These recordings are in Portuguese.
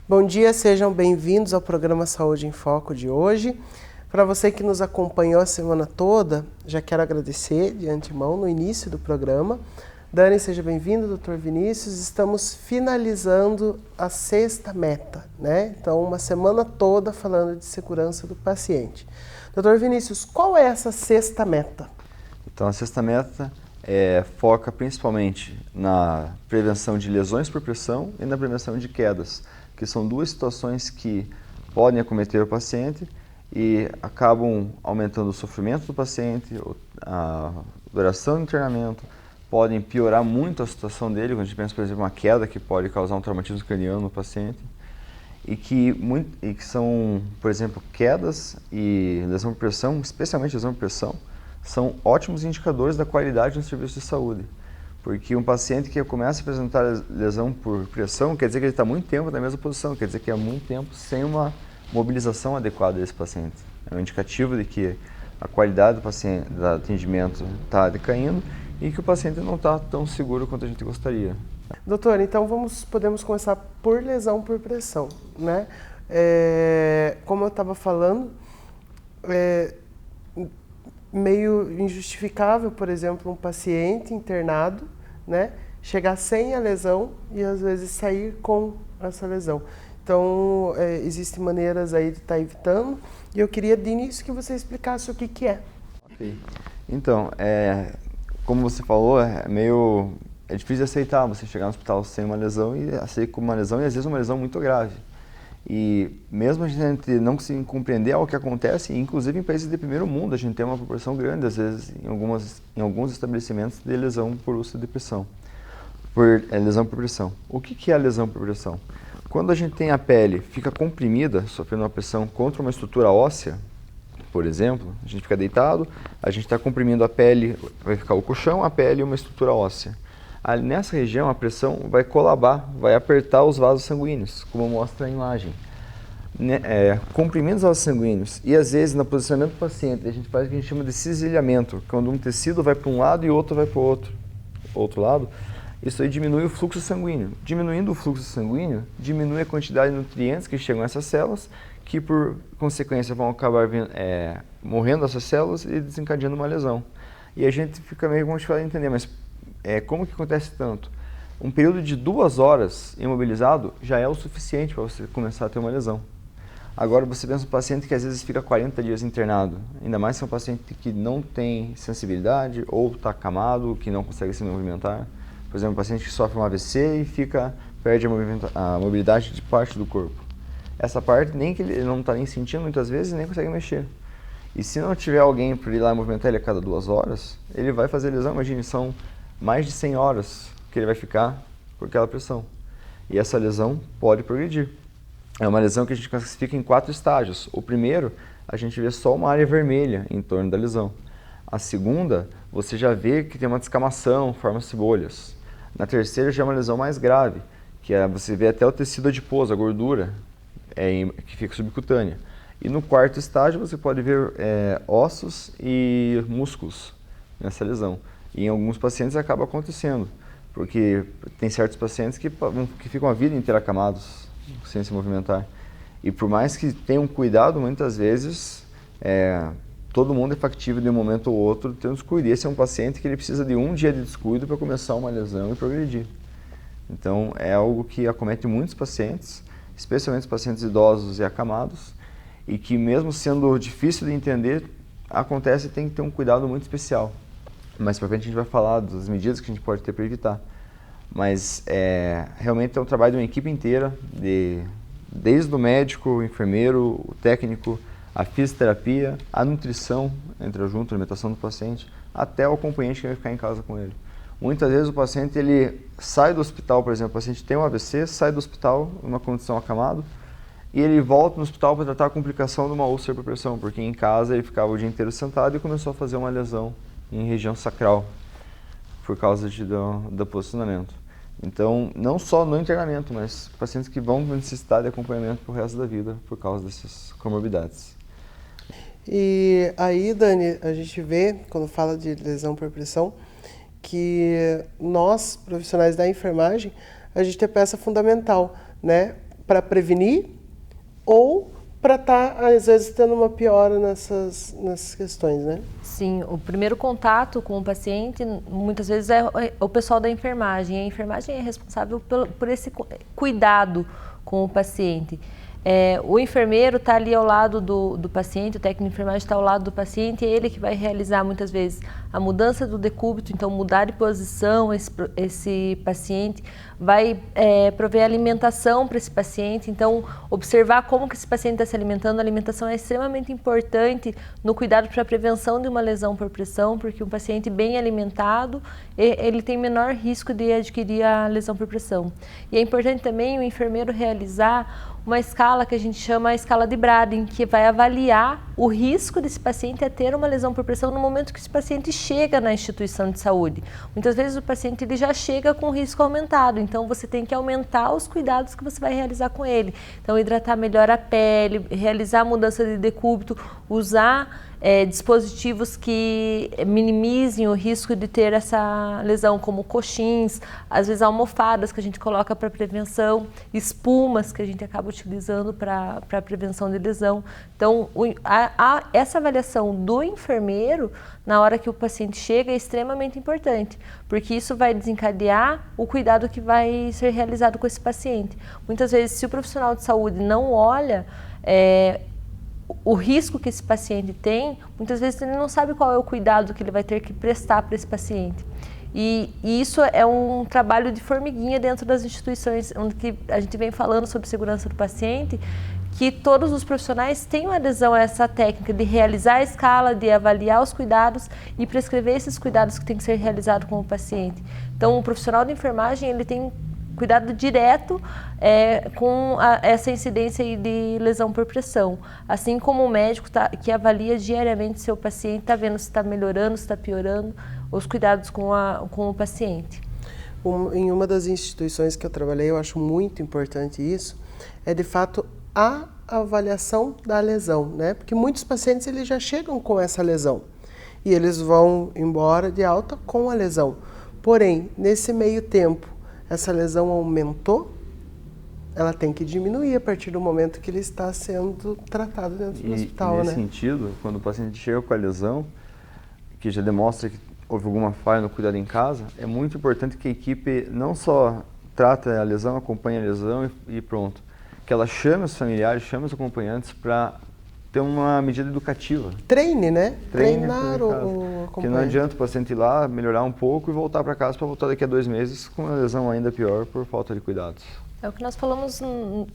Bom dia, sejam bem-vindos ao programa Saúde em Foco de hoje. Para você que nos acompanhou a semana toda, já quero agradecer de antemão no início do programa. Dani, seja bem-vindo, Dr. Vinícius. Estamos finalizando a sexta meta, né? Então, uma semana toda falando de segurança do paciente. Dr. Vinícius, qual é essa sexta meta? Então, a sexta meta foca principalmente na prevenção de lesões por pressão e na prevenção de quedas, que são duas situações que podem acometer o paciente e acabam aumentando o sofrimento do paciente, a duração do internamento, podem piorar muito a situação dele, quando a gente pensa, por exemplo, uma queda que pode causar um traumatismo craniano no paciente, e que são, por exemplo, quedas e lesão por pressão, especialmente lesão por pressão, são ótimos indicadores da qualidade do serviço de saúde. Porque um paciente que começa a apresentar lesão por pressão, quer dizer que ele está muito tempo na mesma posição, quer dizer que há muito tempo sem uma mobilização adequada desse paciente. É um indicativo de que a qualidade do atendimento está decaindo e que o paciente não está tão seguro quanto a gente gostaria. Doutor, então podemos começar por lesão por pressão, né? Como eu estava falando, meio injustificável, por exemplo, um paciente internado, né, chegar sem a lesão e às vezes sair com essa lesão. Então, existem maneiras aí de estar evitando e eu queria de início que você explicasse o que é. Ok. Então, como você falou, é difícil de aceitar você chegar no hospital sem uma lesão e sair com uma lesão e às vezes uma lesão muito grave. E mesmo a gente não conseguir compreender o que acontece, inclusive em países de primeiro mundo, a gente tem uma proporção grande, às vezes, em alguns estabelecimentos, de lesão por úlcera de pressão, lesão por pressão. O que é a lesão por pressão? Quando a gente tem a pele, fica comprimida, sofrendo uma pressão contra uma estrutura óssea, por exemplo, a gente fica deitado, a gente está comprimindo a pele, vai ficar o colchão, a pele e uma estrutura óssea. Nessa região, a pressão vai colabar, vai apertar os vasos sanguíneos, como mostra a imagem. Comprimindo os vasos sanguíneos e, às vezes, no posicionamento do paciente, a gente faz o que a gente chama de cisalhamento, quando um tecido vai para um lado e o outro vai para o outro lado. Isso aí diminui o fluxo sanguíneo. Diminuindo o fluxo sanguíneo, diminui a quantidade de nutrientes que chegam a essas células, que, por consequência, vão acabar morrendo essas células e desencadeando uma lesão. E a gente fica meio motivado a entender, mas como que acontece tanto? Um período de 2 horas imobilizado já é o suficiente para você começar a ter uma lesão. Agora você pensa um paciente que às vezes fica 40 dias internado, ainda mais se é um paciente que não tem sensibilidade ou está acamado, que não consegue se movimentar. Por exemplo, um paciente que sofre um AVC e perde a mobilidade de parte do corpo. Essa parte nem que ele não está nem sentindo muitas vezes nem consegue mexer. E se não tiver alguém para ir lá e movimentar ele a cada 2 horas, ele vai fazer lesão. Imagine, são mais de 100 horas que ele vai ficar com aquela pressão. E essa lesão pode progredir. É uma lesão que a gente classifica em 4 estágios. O primeiro, a gente vê só uma área vermelha em torno da lesão. A segunda, você já vê que tem uma descamação, forma-se bolhas. Na terceira, já é uma lesão mais grave, que você vê até o tecido adiposo, a gordura, que fica subcutânea. E no quarto estágio, você pode ver ossos e músculos nessa lesão. E em alguns pacientes acaba acontecendo, porque tem certos pacientes que ficam a vida inteira acamados, sem se movimentar. E por mais que tenham cuidado, muitas vezes, todo mundo é factível de um momento ou outro ter um descuido. E esse é um paciente que ele precisa de 1 dia de descuido para começar uma lesão e progredir. Então, é algo que acomete muitos pacientes, especialmente os pacientes idosos e acamados, e que mesmo sendo difícil de entender, acontece e tem que ter um cuidado muito especial. Mais para frente a gente vai falar das medidas que a gente pode ter para evitar. Mas realmente é um trabalho de uma equipe inteira, desde o médico, o enfermeiro, o técnico, a fisioterapia, a nutrição, entra junto, a alimentação do paciente, até o acompanhante que vai ficar em casa com ele. Muitas vezes o paciente ele sai do hospital, por exemplo, o paciente tem um AVC, sai do hospital em uma condição acamado, e ele volta no hospital para tratar a complicação de uma úlcera por pressão, porque em casa ele ficava o dia inteiro sentado e começou a fazer uma lesão em região sacral, por causa do posicionamento. Então, não só no internamento, mas pacientes que vão necessitar de acompanhamento para o resto da vida por causa dessas comorbidades. E aí, Dani, a gente vê, quando fala de lesão por pressão, que nós, profissionais da enfermagem, a gente tem peça fundamental, né? para prevenir ou para estar, às vezes, tendo uma piora nessas questões, né? Sim, o primeiro contato com o paciente, muitas vezes, é o pessoal da enfermagem. A enfermagem é responsável por esse cuidado com o paciente. O enfermeiro está ali ao lado do paciente, o técnico de enfermagem está ao lado do paciente, é ele que vai realizar muitas vezes a mudança do decúbito, então mudar de posição esse paciente, vai prover alimentação para esse paciente, então observar como que esse paciente está se alimentando. A alimentação é extremamente importante no cuidado para a prevenção de uma lesão por pressão, porque um paciente bem alimentado, ele tem menor risco de adquirir a lesão por pressão. E é importante também o enfermeiro realizar uma escala que a gente chama a escala de Braden, que vai avaliar o risco desse paciente a ter uma lesão por pressão no momento que esse paciente chega na instituição de saúde. Muitas vezes o paciente ele já chega com risco aumentado, então você tem que aumentar os cuidados que você vai realizar com ele. Então, hidratar melhor a pele, realizar a mudança de decúbito, usar dispositivos que minimizem o risco de ter essa lesão, como coxins, às vezes almofadas que a gente coloca para prevenção, espumas que a gente acaba utilizando para prevenção de lesão. Então, essa avaliação do enfermeiro na hora que o paciente chega é extremamente importante, porque isso vai desencadear o cuidado que vai ser realizado com esse paciente. Muitas vezes, se o profissional de saúde não olha o risco que esse paciente tem, muitas vezes ele não sabe qual é o cuidado que ele vai ter que prestar para esse paciente. E isso é um trabalho de formiguinha dentro das instituições, onde a gente vem falando sobre segurança do paciente, que todos os profissionais têm uma adesão a essa técnica de realizar a escala, de avaliar os cuidados e prescrever esses cuidados que têm que ser realizados com o paciente. Então, o profissional de enfermagem, ele tem cuidado direto com essa incidência de lesão por pressão. Assim como o médico que avalia diariamente se o paciente está vendo se está melhorando, se está piorando, os cuidados com o paciente. Em uma das instituições que eu trabalhei, eu acho muito importante isso, é de fato a avaliação da lesão, né? Porque muitos pacientes eles já chegam com essa lesão e eles vão embora de alta com a lesão. Porém, nesse meio tempo, essa lesão aumentou, ela tem que diminuir a partir do momento que ele está sendo tratado dentro do hospital, né? Nesse sentido, quando o paciente chega com a lesão, que já demonstra que houve alguma falha no cuidado em casa, é muito importante que a equipe não só trate a lesão, acompanhe a lesão e pronto, que ela chame os familiares, chame os acompanhantes para ter uma medida educativa. Treine, né? Treinar o acompanhante. Que não adianta o paciente ir lá, melhorar um pouco e voltar para casa para voltar daqui a 2 meses com uma lesão ainda pior por falta de cuidados. É o que nós falamos,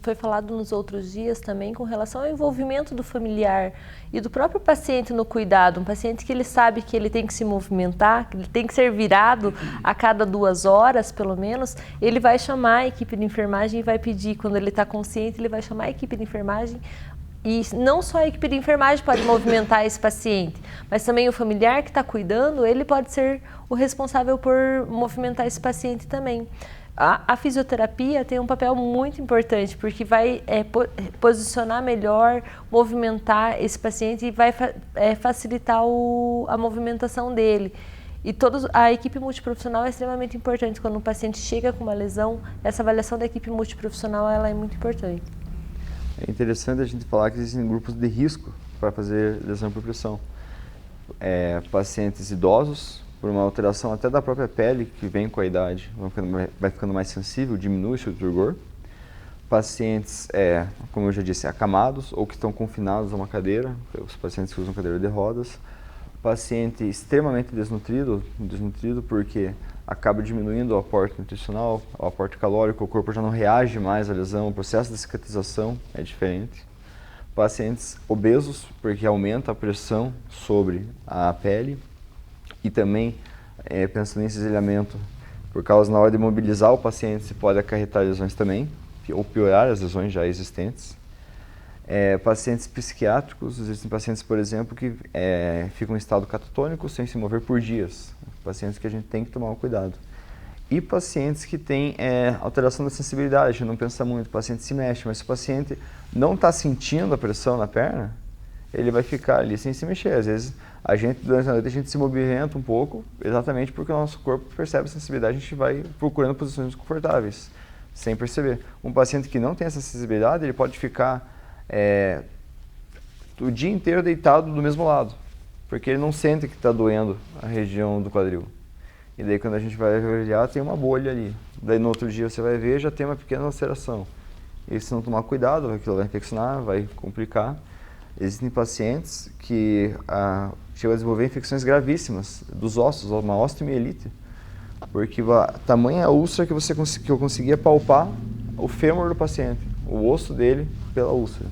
foi falado nos outros dias também com relação ao envolvimento do familiar e do próprio paciente no cuidado. Um paciente que ele sabe que ele tem que se movimentar, que ele tem que ser virado a cada 2 horas, pelo menos, ele vai chamar a equipe de enfermagem e vai pedir, quando ele está consciente, ele vai chamar a equipe de enfermagem. E não só a equipe de enfermagem pode movimentar esse paciente, mas também o familiar que está cuidando, ele pode ser o responsável por movimentar esse paciente também. A fisioterapia tem um papel muito importante, porque vai posicionar melhor, movimentar esse paciente e vai facilitar a movimentação dele. E a equipe multiprofissional é extremamente importante. Quando o paciente chega com uma lesão, essa avaliação da equipe multiprofissional ela é muito importante. É interessante a gente falar que existem grupos de risco para fazer lesão por pressão. Pacientes idosos, por uma alteração até da própria pele, que vem com a idade, vai ficando mais sensível, diminui seu turgor. Pacientes, como eu já disse, acamados ou que estão confinados a uma cadeira, os pacientes que usam cadeira de rodas. Paciente extremamente desnutrido porque acaba diminuindo o aporte nutricional, o aporte calórico, o corpo já não reage mais à lesão, o processo de cicatrização é diferente. Pacientes obesos, porque aumenta a pressão sobre a pele. E também, pensando em cisalhamento, por causa na hora de mobilizar o paciente, se pode acarretar lesões também, ou piorar as lesões já existentes. Pacientes psiquiátricos, existem pacientes, por exemplo, que ficam em estado catatônico sem se mover por dias. Pacientes que a gente tem que tomar um cuidado. E pacientes que têm alteração da sensibilidade, a gente não pensa muito, o paciente se mexe, mas se o paciente não está sentindo a pressão na perna, ele vai ficar ali sem se mexer. Às vezes, durante a noite, a gente se movimenta um pouco, exatamente porque o nosso corpo percebe a sensibilidade, a gente vai procurando posições confortáveis. sem perceber. Um paciente que não tem essa sensibilidade, ele pode ficar o dia inteiro deitado do mesmo lado, porque ele não sente que está doendo a região do quadril. E daí quando a gente vai avaliar, tem uma bolha ali. Daí no outro dia você vai ver, já tem uma pequena ulceração. E se não tomar cuidado, aquilo vai infeccionar, vai complicar. Existem pacientes que chegam a desenvolver infecções gravíssimas dos ossos, uma osteomielite, porque tamanha a úlcera que eu conseguia palpar o fêmur do paciente, o osso dele pela úlcera.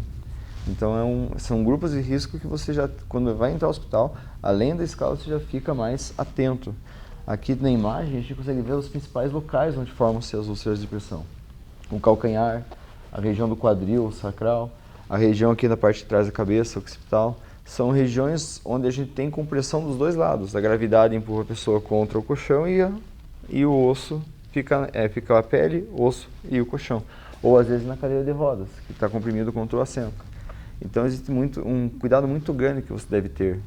Então são grupos de risco que você já, quando vai entrar no hospital, além da escala, você já fica mais atento. Aqui na imagem a gente consegue ver os principais locais onde formam-se as úlceras de pressão. O calcanhar, a região do quadril, sacral, a região aqui na parte de trás da cabeça, occipital, são regiões onde a gente tem compressão dos dois lados. A gravidade empurra a pessoa contra o colchão e o osso fica a pele, o osso e o colchão. Ou às vezes na cadeira de rodas, que está comprimido contra o assento. Então existe um cuidado muito grande que você deve ter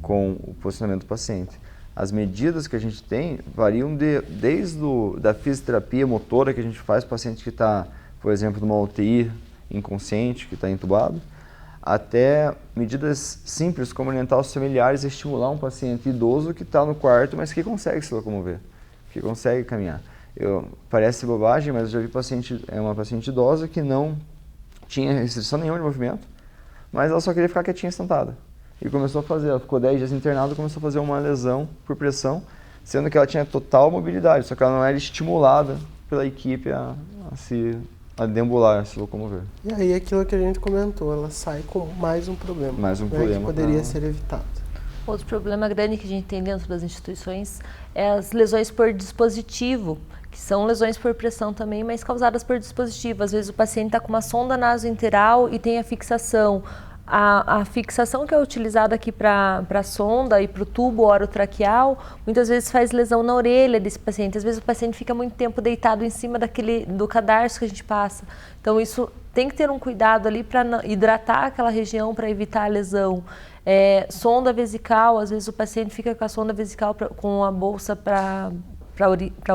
com o posicionamento do paciente. As medidas que a gente tem variam desde da fisioterapia motora que a gente faz para o paciente que está, por exemplo, numa UTI inconsciente, que está entubado, até medidas simples como orientar os familiares a estimular um paciente idoso que está no quarto, mas que consegue se locomover, que consegue caminhar. Parece bobagem, mas eu já vi uma paciente idosa que não tinha restrição nenhuma de movimento, mas ela só queria ficar quietinha sentada. E começou a fazer, ela ficou 10 dias internada e começou a fazer uma lesão por pressão, sendo que ela tinha total mobilidade, só que ela não era estimulada pela equipe a deambular, a se locomover. E aí aquilo que a gente comentou, ela sai com mais um problema. Mais um problema. Que poderia ser evitado. Outro problema grande que a gente tem dentro das instituições é as lesões por dispositivo, que são lesões por pressão também, mas causadas por dispositivo. Às vezes o paciente está com uma sonda nasointeral e tem a fixação. A fixação que é utilizada aqui para a sonda e para o tubo orotraqueal, muitas vezes faz lesão na orelha desse paciente. Às vezes o paciente fica muito tempo deitado em cima do cadarço que a gente passa. Então isso tem que ter um cuidado ali para hidratar aquela região para evitar a lesão. Sonda vesical, às vezes o paciente fica com a sonda vesical com a bolsa para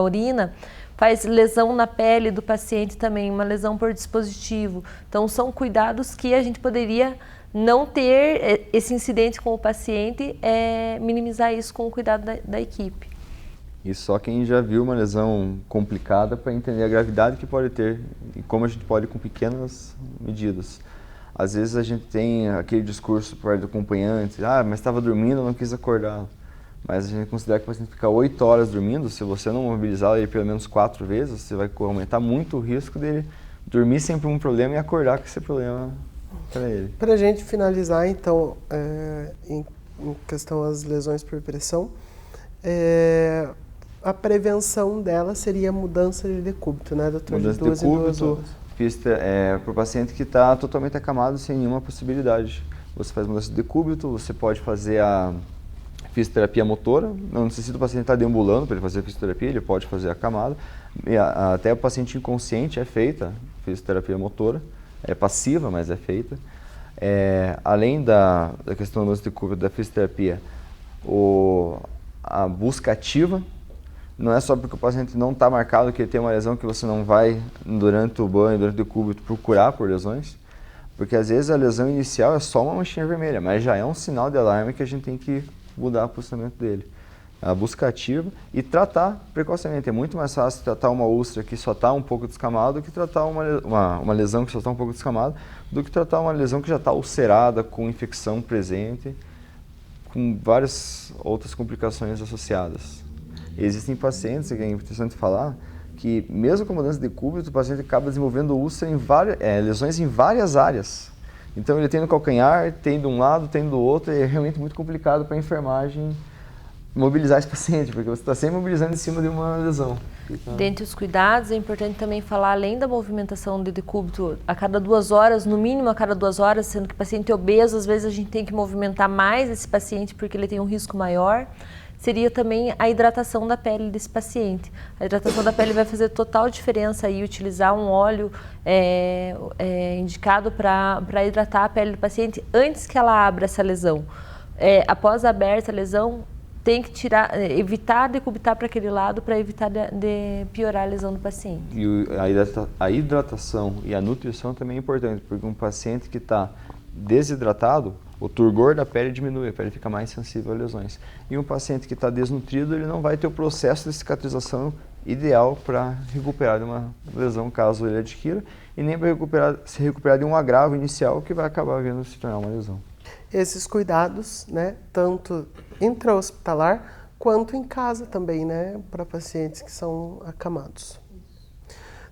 urina, faz lesão na pele do paciente também, uma lesão por dispositivo. Então são cuidados que a gente poderia não ter esse incidente com o paciente, minimizar isso com o cuidado da equipe. E só quem já viu uma lesão complicada para entender a gravidade que pode ter e como a gente pode com pequenas medidas. Às vezes a gente tem aquele discurso por parte do acompanhante, mas estava dormindo, não quis acordar. Mas a gente considera que o paciente ficar 8 horas dormindo, se você não mobilizar ele pelo menos 4 vezes, você vai aumentar muito o risco dele dormir sem um problema e acordar com esse problema para ele. Para a gente finalizar, então, em questão das lesões por pressão, a prevenção dela seria a mudança de decúbito, né, doutor? Mudança de decúbito, para o paciente que está totalmente acamado sem nenhuma possibilidade. Você faz mudança de decúbito, você pode fazer a fisioterapia motora, não necessita o paciente estar deambulando para ele fazer a fisioterapia, ele pode fazer a camada. Até o paciente inconsciente é feita a fisioterapia motora, é passiva, mas é feita. Além da questão do decúbito da fisioterapia, a busca ativa, não é só porque o paciente não está marcado que ele tem uma lesão que você não vai, durante o banho, durante o decúbito, procurar por lesões, porque às vezes a lesão inicial é só uma manchinha vermelha, mas já é um sinal de alarme que a gente tem que mudar o posicionamento dele. A busca ativa e tratar precocemente. É muito mais fácil tratar uma úlcera que só está um pouco descamada do que tratar uma lesão que só está um pouco descamada, do que tratar uma lesão que já está ulcerada, com infecção presente, com várias outras complicações associadas. Existem pacientes, que é interessante falar, que mesmo com mudança de decúbito, o paciente acaba desenvolvendo úlcera lesões em várias áreas. Então ele tem no calcanhar, tem de um lado, tem do outro, e é realmente muito complicado para a enfermagem mobilizar esse paciente, porque você está sempre mobilizando em cima de uma lesão. Dentre os cuidados, é importante também falar, além da movimentação de decúbito, a cada 2 horas, no mínimo a cada 2 horas, sendo que o paciente obeso, às vezes a gente tem que movimentar mais esse paciente porque ele tem um risco maior, seria também a hidratação da pele desse paciente. A hidratação da pele vai fazer total diferença aí, utilizar um óleo indicado para hidratar a pele do paciente antes que ela abra essa lesão. Após a aberta a lesão, tem que evitar decubitar para aquele lado para evitar de piorar a lesão do paciente. E a hidratação e a nutrição também é importante, porque um paciente que está desidratado, o turgor da pele diminui, a pele fica mais sensível a lesões. E um paciente que está desnutrido, ele não vai ter o processo de cicatrização ideal para recuperar de uma lesão, caso ele adquira, e nem para se recuperar de um agravo inicial que vai acabar vindo se tornar uma lesão. Esses cuidados, né, tanto intra-hospitalar quanto em casa também, né, para pacientes que são acamados.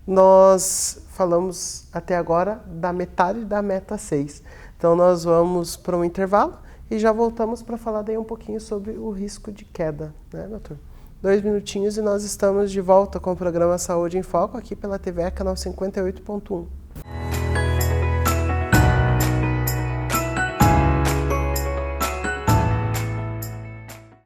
Nós falamos até agora da metade da meta 6. Então nós vamos para um intervalo e já voltamos para falar daí um pouquinho sobre o risco de queda, né, doutor? 2 minutinhos e nós estamos de volta com o programa Saúde em Foco aqui pela TV Canal 58.1.